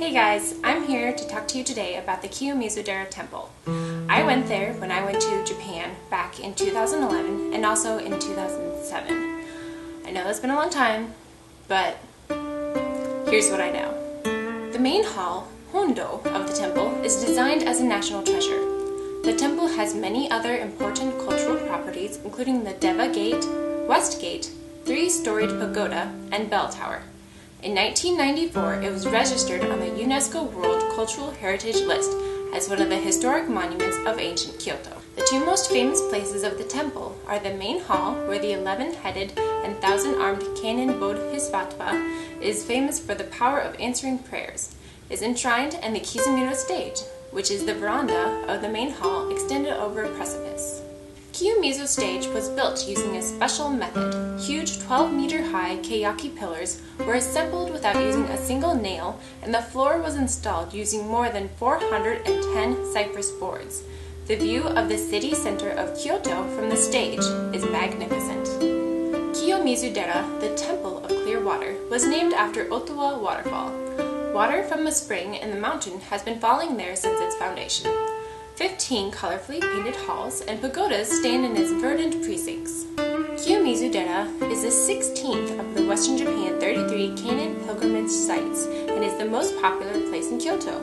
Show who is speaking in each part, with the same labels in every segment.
Speaker 1: Hey guys, I'm here to talk to you today about the Kiyomizudera Temple. I went there when I went to Japan back in 2011 and also in 2007. I know it's been a long time, but here's what I know. The main hall, Hondo, of the temple is designed as a national treasure. The temple has many other important cultural properties, including the Deva Gate, West Gate, three-storied pagoda, and bell tower. In 1994, it was registered on the UNESCO World Cultural Heritage List as one of the historic monuments of ancient Kyoto. The two most famous places of the temple are the main hall, where the 11-headed and 1,000-armed Kannon Bodhisattva is famous for the power of answering prayers, is enshrined in the Kiyomizu stage, which is the veranda of the main hall extended over a precipice. Kiyomizu stage was built using a special method. Huge 12-meter-high keiyaki pillars were assembled without using a single nail, and the floor was installed using more than 410 cypress boards. The view of the city center of Kyoto from the stage is magnificent. Kiyomizudera, the Temple of Clear Water, was named after Ottawa Waterfall. Water from a spring in the mountain has been falling there since its foundation. 15 colorfully painted halls and pagodas stand in its verdant precincts. Kiyomizudera is the 16th of the Western Japan 33 Kannon pilgrimage sites and is the most popular place in Kyoto.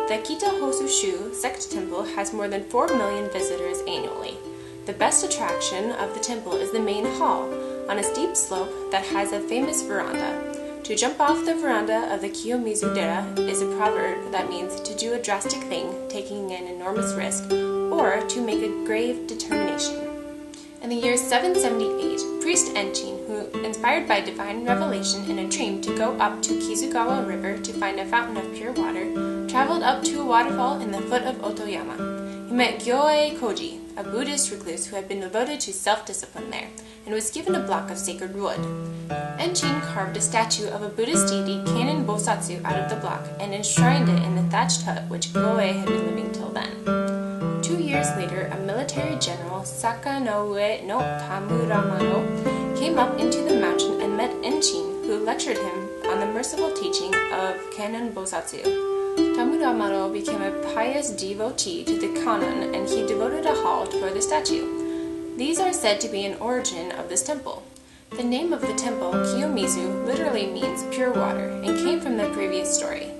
Speaker 1: The Kita-Hosu-shu sect temple has more than 4 million visitors annually. The best attraction of the temple is the main hall, on a steep slope that has a famous veranda. To jump off the veranda of the Kiyomizudera is a proverb that means to do a drastic thing, taking an enormous risk, or to make a grave determination. In the year 778, priest Enchin, who, inspired by divine revelation in a dream to go up to Kizugawa River to find a fountain of pure water, traveled up to a waterfall in the foot of Otoyama. He met Gyoei Koji, a Buddhist recluse who had been devoted to self-discipline there, and was given a block of sacred wood. Enchin carved a statue of a Buddhist deity, Kannon Bosatsu, out of the block and enshrined it in the thatched hut which Gyoei had been living till then. 2 years later, a military general, Sakanoue no Tamuramano, came up into the mountain and met Enchin, who lectured him on the merciful teaching of Kannon Bosatsu. Tamuramano became a pious devotee to the Kannon, and he devoted a hall for the statue. These are said to be an origin of this temple. The name of the temple, Kiyomizu, literally means pure water and came from the previous story.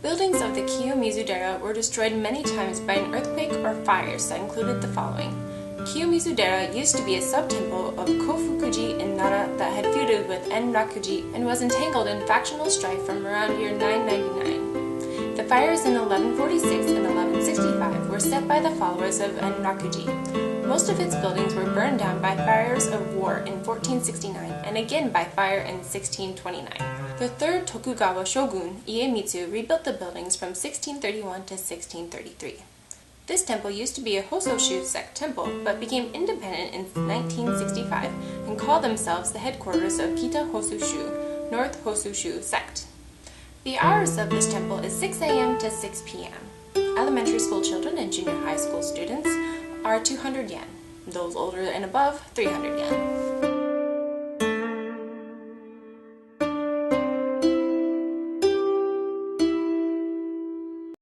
Speaker 1: Buildings of the Kiyomizudera were destroyed many times by an earthquake or fires that included the following. Kiyomizudera used to be a sub-temple of Kofukuji in Nara that had feuded with Enrakuji and was entangled in factional strife from around year 999. The fires in 1146 and 1165 were set by the followers of Enrakuji. Most of its buildings were burned down by fires of war in 1469 and again by fire in 1629. The third Tokugawa shogun, Iemitsu, rebuilt the buildings from 1631 to 1633. This temple used to be a Hososhu sect temple, but became independent in 1965 and called themselves the headquarters of Kita-Hosu-shu, North Hosu-shu sect. The hours of this temple is 6 a.m. to 6 p.m. Elementary school children and junior high school students are 200 yen. Those older and above, 300 yen.